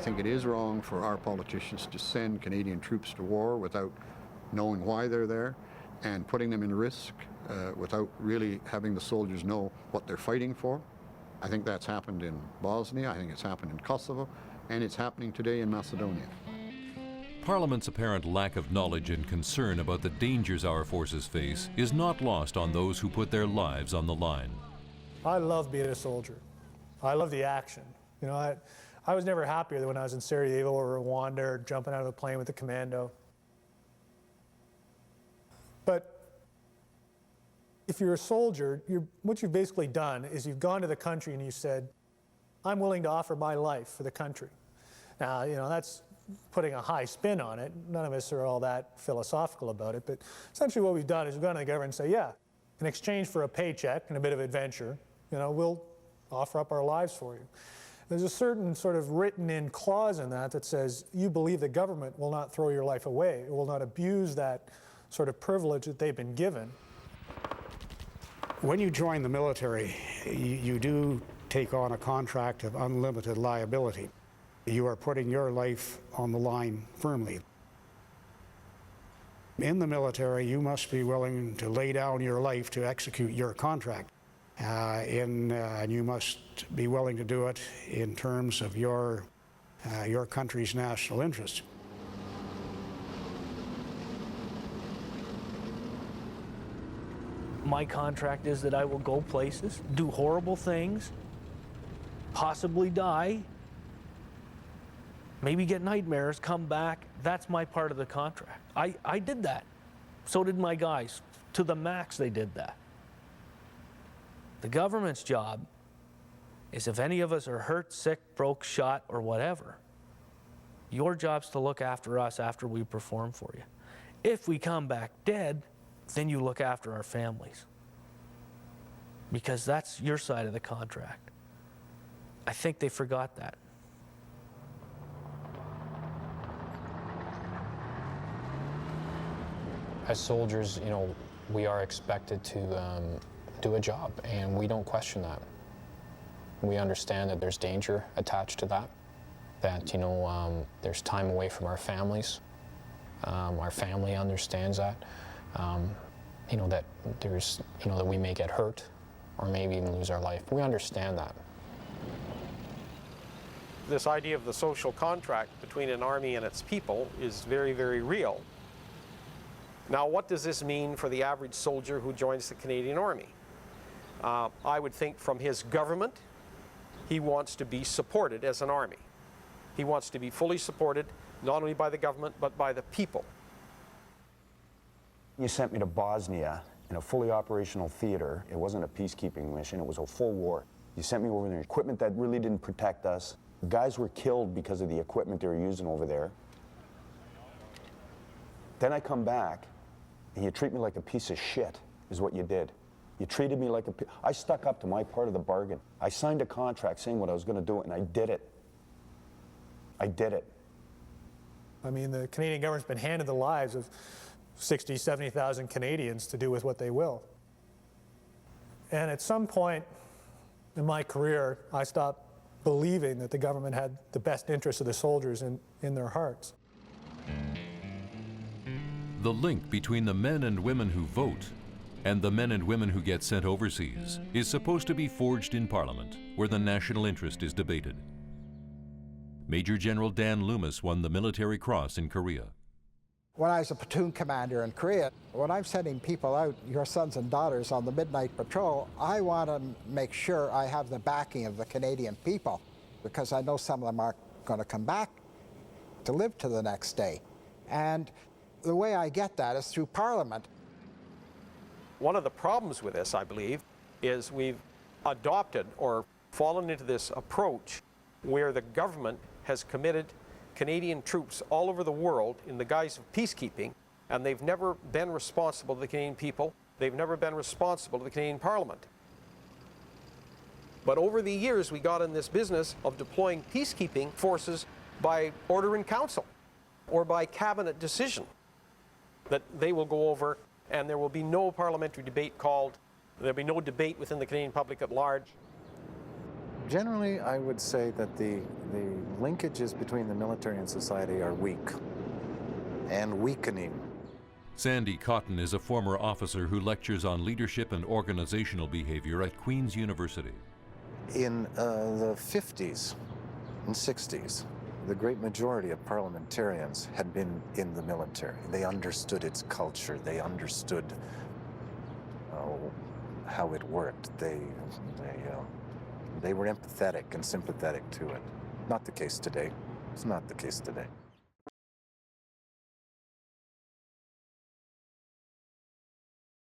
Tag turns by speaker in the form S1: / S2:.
S1: think it is wrong for our politicians to send Canadian troops to war without knowing why they're there and putting them in risk without really having the soldiers know what they're fighting for. I think that's happened in Bosnia, I think it's happened in Kosovo, and it's happening today in Macedonia.
S2: Parliament's apparent lack of knowledge and concern about the dangers our forces face is not lost on those who put their lives on the line.
S3: I love being a soldier. I love the action. You know, I was never happier than when I was in Sarajevo or Rwanda or jumping out of a plane with a commando. But if you're a soldier, what you've basically done is you've gone to the country and you said, I'm willing to offer my life for the country. Now, you know, that's putting a high spin on it. None of us are all that philosophical about it, but essentially what we've done is we've gone to the government and say, yeah, in exchange for a paycheck and a bit of adventure, you know, we'll offer up our lives for you. There's a certain sort of written-in clause in that that says you believe the government will not throw your life away, it will not abuse that sort of privilege that they've been given.
S4: When you join the military, you do take on a contract of unlimited liability. You are putting your life on the line firmly. In the military, you must be willing to lay down your life to execute your contract. And you must be willing to do it in terms of your country's national interests.
S5: My contract is that I will go places, do horrible things, possibly die, maybe get nightmares, come back. That's my part of the contract. I did that. So did my guys. To the max, they did that. The government's job is if any of us are hurt, sick, broke, shot, or whatever, your job's to look after us after we perform for you. If we come back dead, then you look after our families. Because that's your side of the contract. I think they forgot that.
S6: As soldiers, you know, we are expected to do a job, and we don't question that. We understand that there's danger attached to that you know, there's time away from our families. Our family understands that. You know, that there's, you know, that we may get hurt or maybe even lose our life. We understand that.
S7: This idea of the social contract between an army and its people is very, very real. Now, what does this mean for the average soldier who joins the Canadian Army? I would think from his government, he wants to be supported as an army. He wants to be fully supported, not only by the government, but by the people.
S8: You sent me to Bosnia in a fully operational theater. It wasn't a peacekeeping mission, it was a full war. You sent me over there, equipment that really didn't protect us. Guys were killed because of the equipment they were using over there. Then I come back, and you treat me like a piece of shit, is what you did. You treated me like I stuck up to my part of the bargain. I signed a contract saying what I was going to do, and I did it. I did it.
S3: I mean, the Canadian government's been handed the lives of 60, 70,000 Canadians to do with what they will. And at some point in my career, I stopped believing that the government had the best interests of the soldiers in their hearts.
S2: The link between the men and women who vote and the men and women who get sent overseas is supposed to be forged in Parliament, where the national interest is debated. Major General Dan Loomis won the Military Cross in Korea.
S9: When I was a platoon commander in Korea, when I'm sending people out, your sons and daughters, on the midnight patrol, I want to make sure I have the backing of the Canadian people, because I know some of them aren't going to come back to live to the next day. And the way I get that is through Parliament.
S7: One of the problems with this, I believe, is we've adopted or fallen into this approach where the government has committed Canadian troops all over the world in the guise of peacekeeping, and they've never been responsible to the Canadian people. They've never been responsible to the Canadian Parliament. But over the years, we got in this business of deploying peacekeeping forces by order in council or by cabinet decision, that they will go over and there will be no parliamentary debate called. There'll be no debate within the Canadian public at large.
S10: Generally, I would say that the linkages between the military and society are weak and weakening.
S2: Sandy Cotton is a former officer who lectures on leadership and organizational behavior at Queen's University.
S10: In the 50s and 60s, the great majority of parliamentarians had been in the military. They understood its culture. They understood how it worked. They were empathetic and sympathetic to it. Not the case today. It's not the case today.